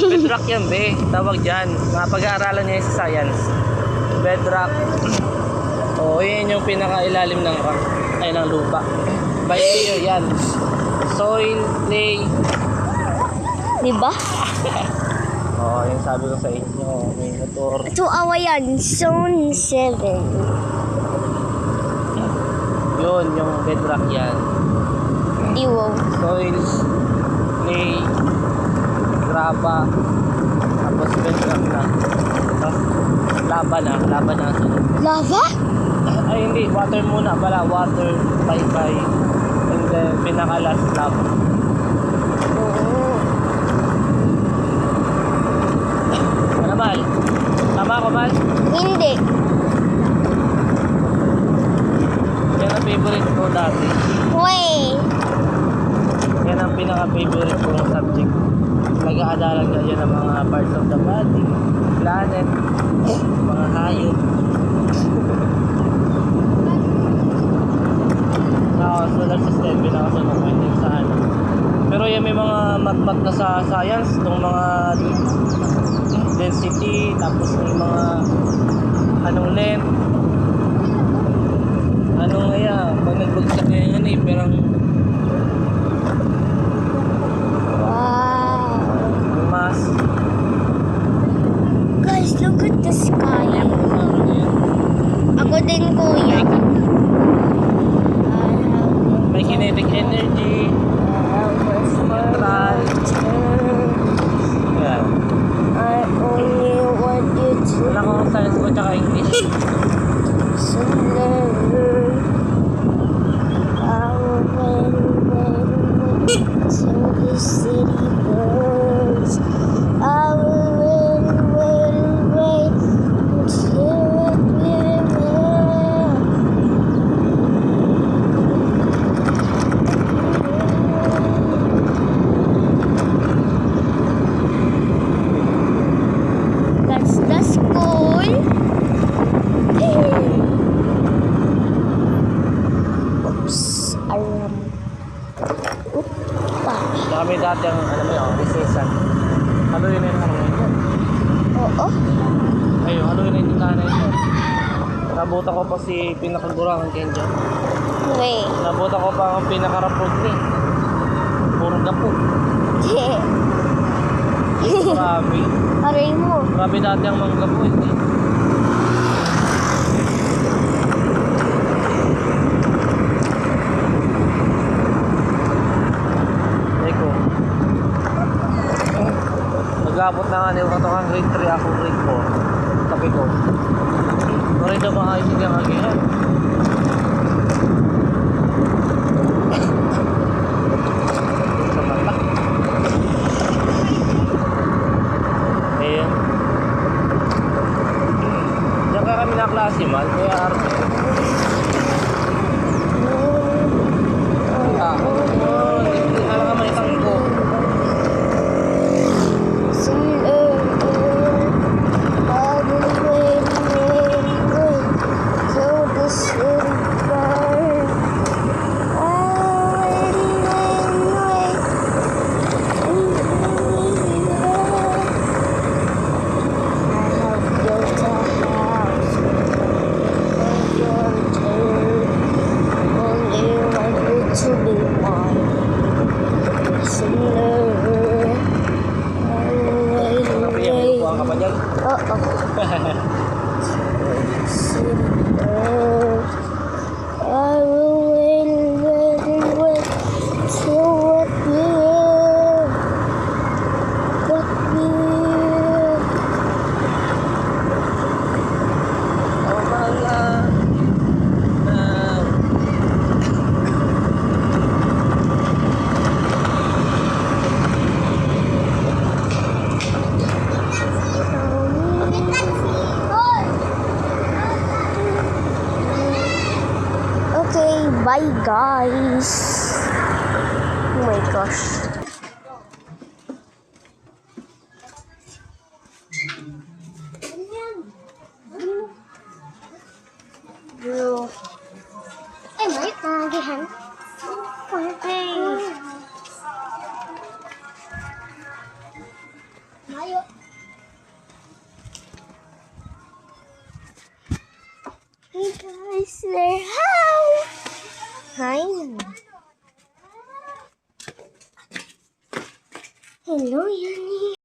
Bedrock yan, be. Tawag dyan. Mga pag-aaralan niya sa science. Bedrock. O, yun yung pinakailalim ng rock. Ay, ng lupa. By layer yan. Soil, clay. Diba? Oo, yung sabi ko sa inyo. May motor. Ito awa yan. Zone 7. Yun, yung bedrock yan. Wow. Soil, clay, graba. Tapos bedrock na. Tapos lava na. Lava na. Lava? Ay, hindi. Water muna. Bala, water, pay-pay. And then, pinaka-last lava. Ano, Mal? Tama ako, Mal? Hindi. Yan ang favorite ko dati. Wait. Yan ang pinaka-favorite kong subject. Nag-aadalan ka dyan ng mga parts of the body, planet, mga hayop. Solar system, pinakasunod ko hindi sa ano. Pero yan may mga mat-mat na sa science, itong mga density, tapos may mga anong length. Anong kaya, pag nagbagsak ngayon yan eh, pero Wow. mass. Guys, look at the sky. Ako din, kuya. May kinetic energy. Neutral. Yan. I only want you to Wala ko ang science ko tsaka English. surrender. I will wait till the city burns. I will wait until it burns. That's the school. Oops. Opa. Kami dati ang, ano mo yun, recession. Haluin na yung ano yun. Oo. Ayun, haluin na yung tindahan na yun. Nabuta ko pa si pinakagurangan Kenja. Wait. Nabuta ko pa ang pinakarapog ni. Puro gapo. Grabe. Aray mo. Grabe dati ang mga gapo eh. Eko. Nag-abot na nga niyo kato kang grade 3 ako grade 4. Sabi ko. Sorry na maayos yung agihan. Sa mata. Ayun. Diyan ka kami na klase, Mal. Kaya arte. Hindi alam ka may tangko. To be mine, Buang ka pa dyan? I will wait till what will. Oh, mahal Okay, bye guys. Oh my gosh. Bro. Ay, may kagihan. Okay. tayo. Hey guys, we're out. Hi. Hello, Yanni.